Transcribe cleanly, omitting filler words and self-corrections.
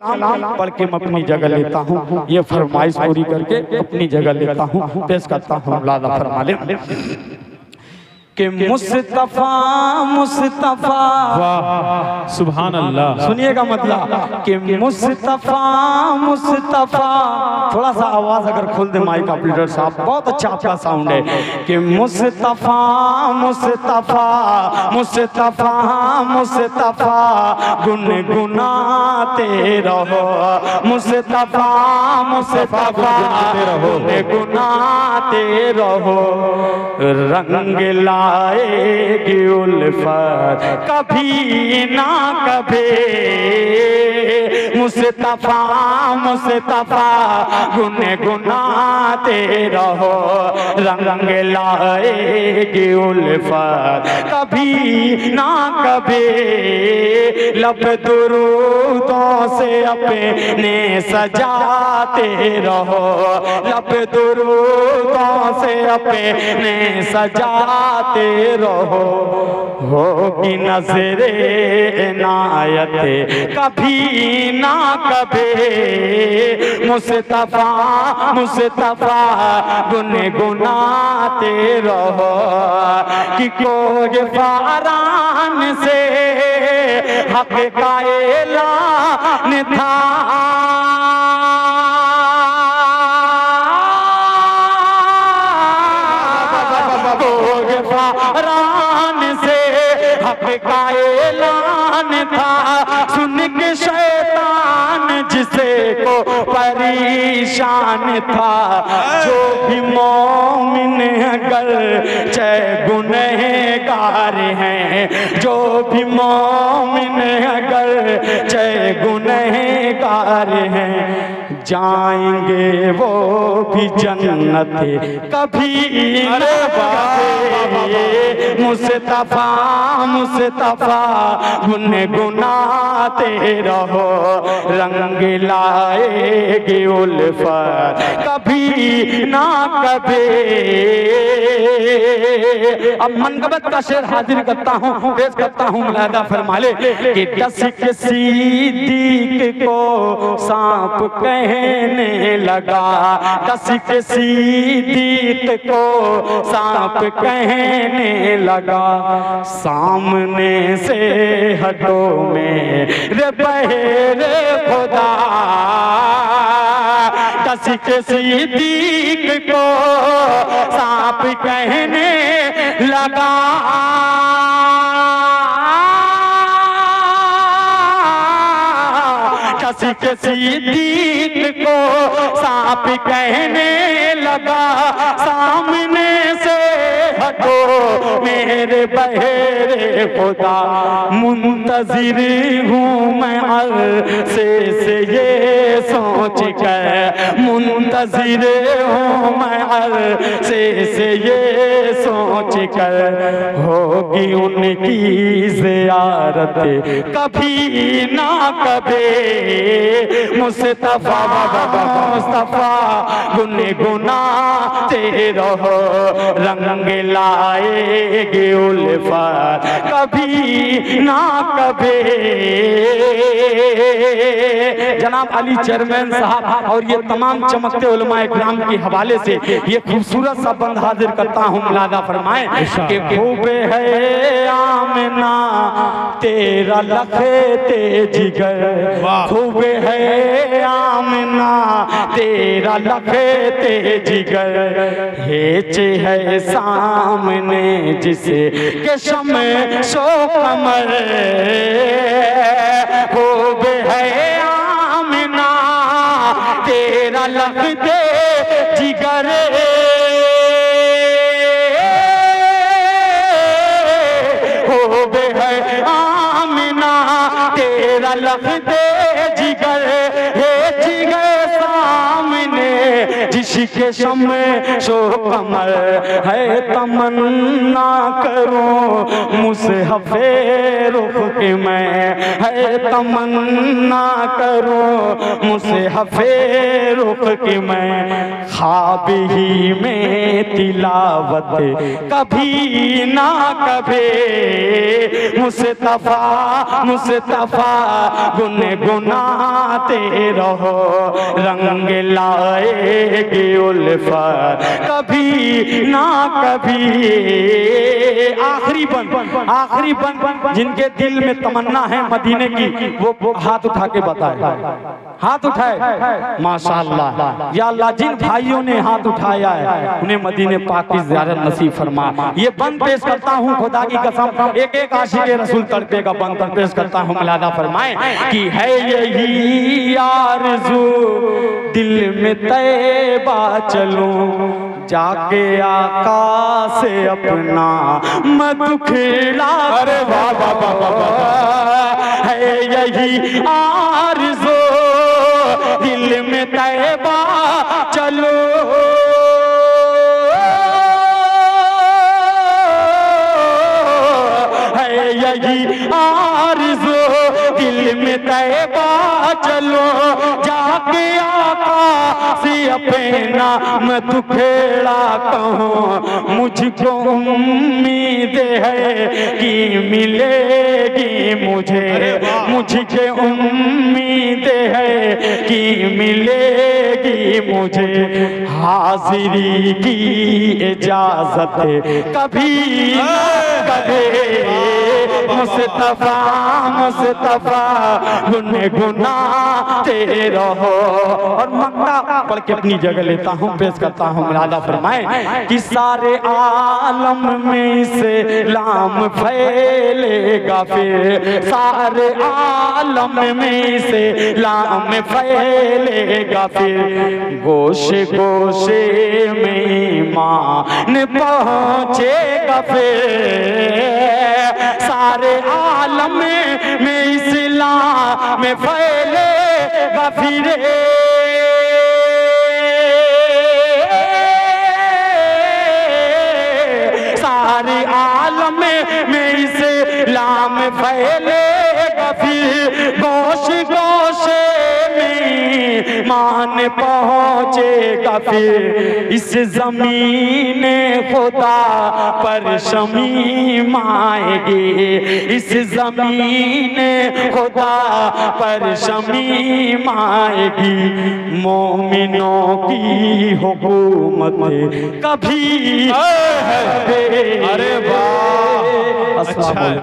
पढ़ के मैं अपनी जगह लेता हूँ, ये फरमाइश पूरी करके अपनी जगह लेता हूँ, पेश करता हूँ। लादा फरमा ले कि मुस्तफा मुस्तफा, वाह सुभान अल्लाह। सुनिएगा मतलब कि मुस्तफा मुस्तफा, थोड़ा सा आवाज अगर खोल दे माइक ऑपरेटर साहब, बहुत अच्छा आपका साउंड है। कि मुस्तफा मुस्तफा मुस्तफा मुस्तफा गुनगुनाते रहो, मुस्तफा मुस्तफा गुनगुनाते रहो, रंग लाएगी उल्फत कभी ना कभी, मुस्तफा मुस्तफा गुनगुनाते रहो, रंग लाएगी उल्फत कभी ना कभी, लब दुरूदों से अपने सजाते रहो, लब दुरूदों से अपने सजाते रहो, होगी नजरे इनायत कभी ना कभी, मुस्तफा मुस्तफा गुनगुनाते रहो, कि कोई फारान से हक का ऐलान था, का ऐलान था, सुन के शैतान जिसे को परेशान था, जो भी मोमिन अगर चाहे गुनहगार हैं, जो भी मोमिन अगर चाहे गुनहगार हैं, जाएंगे वो भी जन्नत कभी न कभी, मुस्तफा मुस्तफा गुनगुनाते रहो, रंग लाएगी उल्फत कभी ना कभी। अब मनगबत का शेर हाजिर करता हूँ, पेश करता हूँ। मुलादा फरमा ले कि दस्तक सिद्दीक को सांप कहने लगा, दस्तक सिद्दीक को सांप कहने लगा, सामने से हटो मेरे बहेरे खुदा, दस्तक सिद्दीक को सांप कहने लगा, दस्तक सिद्दीक को सांप कहने लगा, सामने से हटो मेरे बहेरे खुदा, मुंतजिर हूँ मैं अरसे से ये सोच कर, मुंतजिर हूँ मैं अरसे से ये सोच कर, होगी उनकी ज़ियारत कभी ना कभी, मुस्तफा मुस्तफा गुनगुनाते रहो, रंग लाएगी उल्फत कभी ना कभी। जनाब अली चेयरमैन साहब और ये तमाम चमकते उलमा इकराम के हवाले से ये खूबसूरत सा बंद हाजिर करता हूँ। मुलादा फरमाए कि खूब है आमना तेरा लखते जिगर, खूब है आमना तेरा लखते जिगर, हेच है सामने जिसे के शमे शो कमर, खूब है आमना तेरा लखते जिगर, खूब है आमना तेरा लखते जिगर, हे जिगर सामने जिस इश्क शम्मे शो कमर है तमन्ना करूं मुसहफ़े रुख के मैं है तमन्ना करूं मुसहफ़े रुख के मैं ख्वाब ही में तिलावत कभी ना कभी मुस्तफा मुस्तफा गुनगुनाते रहो रंग लाएगी उल्फत कभी ना कभी। आखिरी बंद जिनके दिल में तमन्ना है मदीने की वो हाथ उठा के बताए, हाथ उठाए माशाअल्लाह। या अल्लाह जिन भाइयों ने हाथ उठाया है उन्हें मदीने पाक की ज़ियारत नसीब फरमा। ये बंद पेश करता हूँ खुदा की कसम, एक एक आशिक़े रसूल तड़पे का बंद पेश करता हूँ, मुलादा फरमाए कि है यही आरज़ू दिल में तैबा चलूं जाके आका से अपना मैं दुखड़ा। अरे वाह वाह वाह वाह, है यही आरज़ू दिल में तैबा चलो है यही आरज़ू दिल में तैबा चलो जाके आका से अपना मैं दुखेड़ा कहूँ मुझको उम्मीद है कि मिलेगी मुझे उम्मीद है कि मिलेगी मुझे हाजिरी की इजाजत कभी कभी मुस्तफा मुस्तफा गुनगुनाते रहो। और मक्का पढ़ के अपनी जगह लेता हूँ, पेश करता हूँ, मुलादा फरमाए कि सारे आलम में इस्लाम फैलेगा फिर सारे आलम में इस्लाम फैलेगा फिर गोशे गोशे में ईमान पहुँचेगा फिर सारे आलम में इस्लाम में फैलेगा फिर सारे आलम में इस्लाम फैलेगा फिर गोश गोशे में मान पहुँचेगा फिर इस ज़मीन खुदा पर शमीम आएगी इस ज़मीन खुदा पर शमीम आएगी मोमिनों की हुकूमत कभी। अरे वाह, अच्छा।